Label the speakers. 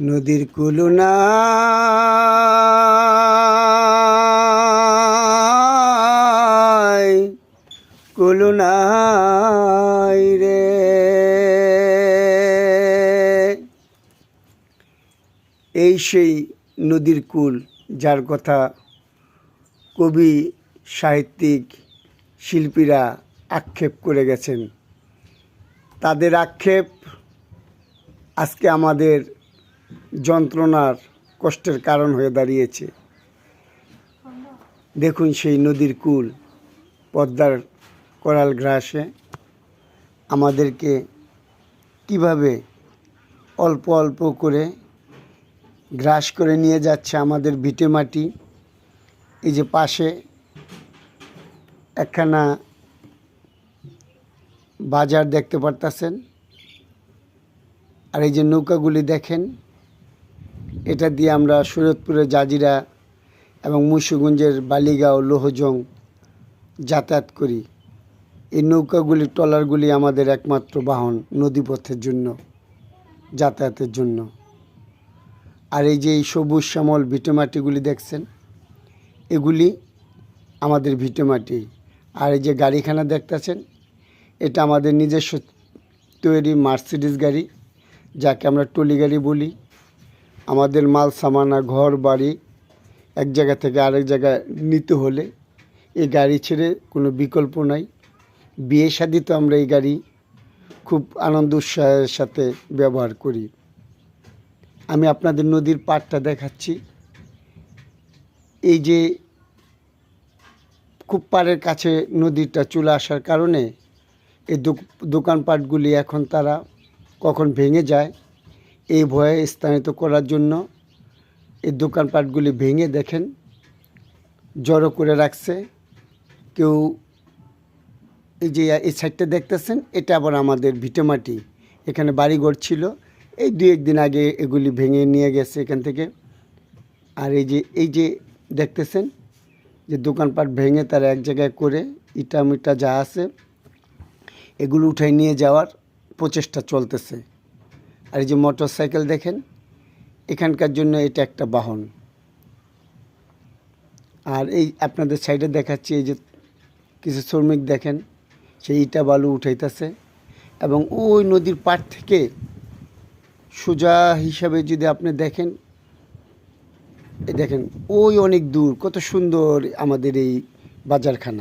Speaker 1: নদীর কুলুনায় কুলুনায় রে, এই সেই নদীর কুল যার কথা কবি, সাহিত্যিক, শিল্পীরা আক্ষেপ করে গেছেন। তাদের আক্ষেপ আজকে আমাদের যন্ত্রণার, কষ্টের কারণ হয়ে দাঁড়িয়েছে। দেখুন সেই নদীর কুল পদ্মার করাল গ্রাসে আমাদেরকে কিভাবে অল্প অল্প করে গ্রাস করে নিয়ে যাচ্ছে আমাদের ভিটেমাটি। এই যে পাশে একখানা বাজার দেখতে পারতেছেন, আর এই যে নৌকাগুলি দেখেন, এটা দিয়ে আমরা শরীয়তপুরের জাজিরা এবং মুন্সিগঞ্জের বালিগাঁও, লোহজং যাতায়াত করি। এই নৌকাগুলি, ট্রলারগুলি আমাদের একমাত্র বাহন নদীপথের জন্য, যাতায়াতের জন্য। আর এই যে এই সবুজ শ্যামল ভিটেমাটিগুলি দেখছেন, এগুলি আমাদের ভিটেমাটি। আর এই যে গাড়িখানা দেখতেছেন, এটা আমাদের নিজস্ব তৈরি মার্সিডিস গাড়ি, যাকে আমরা টলি গাড়ি বলি। আমাদের মাল সামানা, ঘর বাড়ি এক জায়গা থেকে আরেক জায়গায় নিতে হলে এই গাড়ি ছেড়ে কোনো বিকল্প নাই। বিয়ে শাদী তো আমরা এই গাড়ি খুব আনন্দ উৎসাহের সাথে ব্যবহার করি। আমি আপনাদের নদীর পাড়টা দেখাচ্ছি। এই যে খুব পাড়ের কাছে নদীটা চলে আসার কারণে এই দোকানপাটগুলি এখন তারা কখন ভেঙে যায় এই ভয়ে স্থানিত করার জন্য এই দোকানপাটগুলি ভেঙে দেখেন জড়ো করে রাখছে। কেউ এই যে এই সাইডটা দেখতেছেন, এটা আবার আমাদের ভিটেমাটি। এখানে বাড়িঘর ছিল, এই দু একদিন আগে এগুলি ভেঙে নিয়ে গেছে এখান থেকে। আর এই যে দেখতেছেন যে দোকানপাট ভেঙে তারা এক জায়গায় করে ইটা মিটা যা আছে এগুলো উঠাই নিয়ে যাওয়ার প্রচেষ্টা চলতেছে। আর এই যে মোটর সাইকেল দেখেন, এখানকার জন্য এটা একটা বাহন। আর এই আপনাদের সাইডে দেখাচ্ছি, এই যে কিছু শ্রমিক দেখেন, সেই ইটা বালু উঠাইতেছে। এবং ওই নদীর পাড় থেকে সোজা হিসাবে যদি আপনি দেখেন, এই দেখেন ওই অনেক দূর, কত সুন্দর আমাদের এই বাজারখানা।